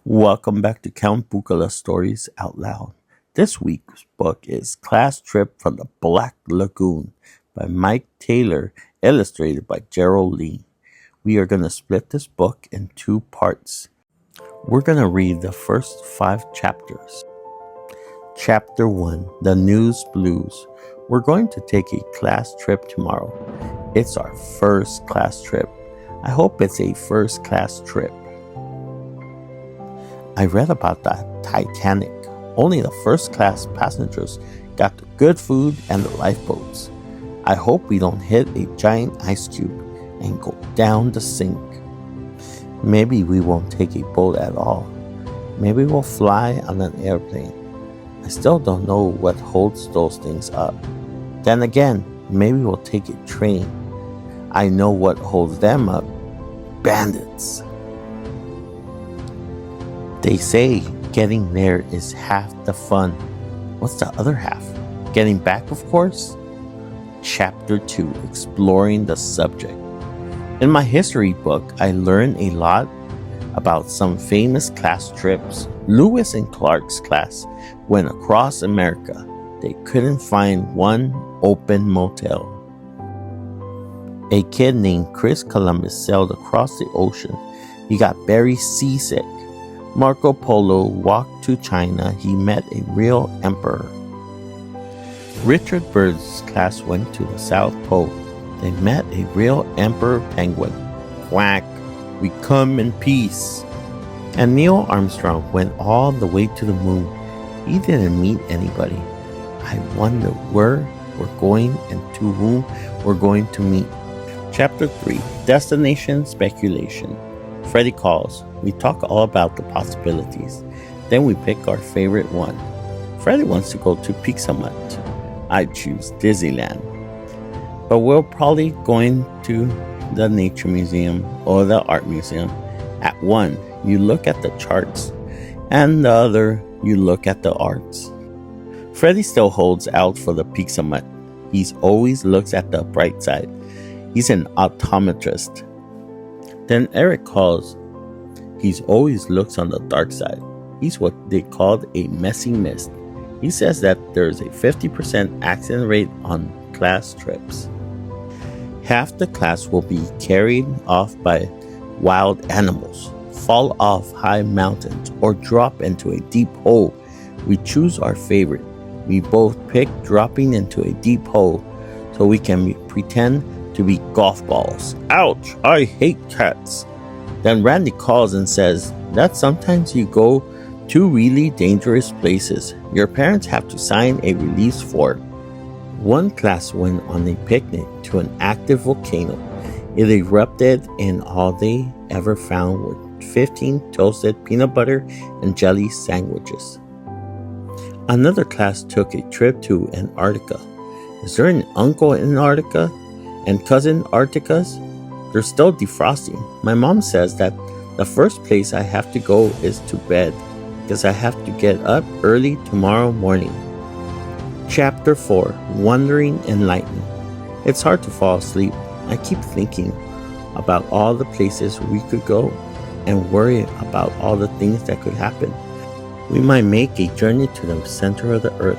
Welcome back to Count BooKula Stories Out Loud. This week's book is Class Trip from the Black Lagoon by Mike Thaler, illustrated by Gerald Lee. We are going to split this book in two parts. We're going to read the first 5 chapters. Chapter 1, The News Blues. We're going to take a class trip tomorrow. It's our first class trip. I hope it's a first class trip. I read about the Titanic. Only the first class passengers got the good food and the lifeboats. I hope we don't hit a giant ice cube and go down the sink. Maybe we won't take a boat at all. Maybe we'll fly on an airplane. I still don't know what holds those things up. Then again, maybe we'll take a train. I know what holds them up. Bandits. They say getting there is half the fun. What's the other half? Getting back, of course? Chapter 2, Exploring the Subject. In my history book, I learned a lot about some famous class trips. Lewis and Clark's class went across America. They couldn't find one open motel. A kid named Chris Columbus sailed across the ocean. He got very seasick. Marco Polo walked to China. He met a real emperor. Richard Byrd's class went to the South Pole. They met a real emperor penguin. Quack, we come in peace. And Neil Armstrong went all the way to the moon. He didn't meet anybody. I wonder where we're going and to whom we're going to meet. Chapter 3, Destination Speculation. Freddy calls. We talk all about the possibilities. Then we pick our favorite one. Freddy wants to go to Pizza Hut. I choose Disneyland. But we're probably going to the Nature Museum or the Art Museum. At one, you look at the charts, and the other, you look at the arts. Freddy still holds out for the Pizza Hut. He always looks at the bright side. He's an optometrist. Then Eric calls. He always looks on the dark side. He's what they called a messy mist. He says that there's a 50% accident rate on class trips. Half the class will be carried off by wild animals, fall off high mountains, or drop into a deep hole. We choose our favorite. We both pick dropping into a deep hole so we can pretend to be golf balls. Ouch, I hate cats. Then Randy calls and says that sometimes you go to really dangerous places. Your parents have to sign a release form. One class went on a picnic to an active volcano. It erupted and all they ever found were 15 toasted peanut butter and jelly sandwiches. Another class took a trip to Antarctica. Is there an uncle in Antarctica? And cousin Arcticas? They're still defrosting. My mom says that the first place I have to go is to bed because I have to get up early tomorrow morning. Chapter 4, Wandering Enlightened. It's hard to fall asleep. I keep thinking about all the places we could go and worry about all the things that could happen. We might make a journey to the center of the earth,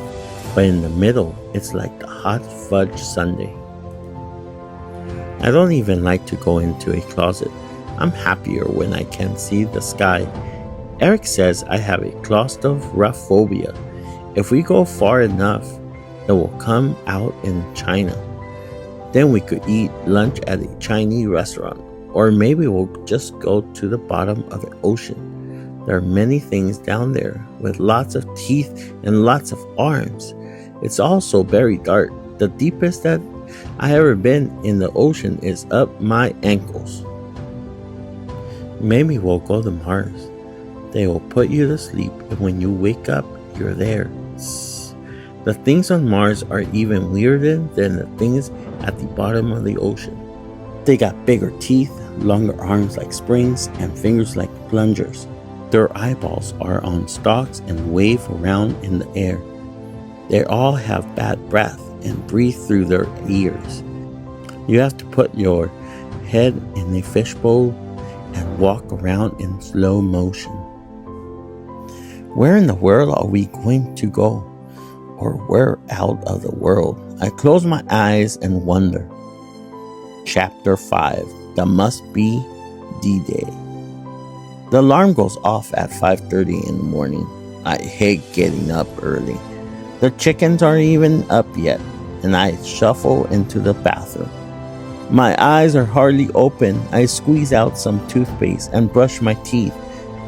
but in the middle, it's like the hot fudge sundae. I don't even like to go into a closet. I'm happier when I can see the sky. Eric says I have a claustrophobia. If we go far enough, it will come out in China. Then we could eat lunch at a Chinese restaurant. Or maybe we'll just go to the bottom of the ocean. There are many things down there with lots of teeth and lots of arms. It's also very dark. The deepest that I ever been in the ocean is up my ankles. Maybe we'll go to Mars. They will put you to sleep, and when you wake up, you're there. The things on Mars are even weirder than the things at the bottom of the ocean. They got bigger teeth, longer arms like springs, and fingers like plungers. Their eyeballs are on stalks and wave around in the air. They all have bad breath and breathe through their ears. You have to put your head in a fishbowl and walk around in slow motion. Where in the world are we going to go? Or where out of the world? I close my eyes and wonder. Chapter 5. The Must Be D-Day. The alarm goes off at 5:30 in the morning. I hate getting up early. The chickens aren't even up yet, and I shuffle into the bathroom. My eyes are hardly open. I squeeze out some toothpaste and brush my teeth.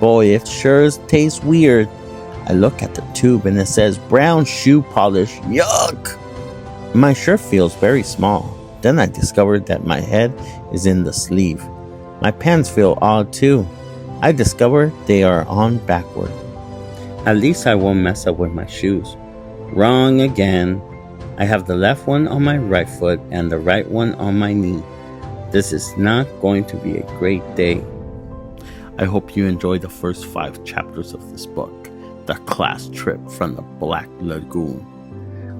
Boy, it sure tastes weird. I look at the tube and it says brown shoe polish. Yuck! My shirt feels very small. Then I discovered that my head is in the sleeve. My pants feel odd too. I discover they are on backward. At least I won't mess up with my shoes. Wrong again. I have the left one on my right foot and the right one on my knee. This is not going to be a great day. I hope you enjoyed the first 5 chapters of this book, The Class Trip from the Black Lagoon.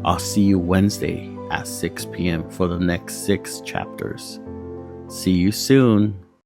I'll see you Wednesday at 6 p.m. for the next 6 chapters. See you soon.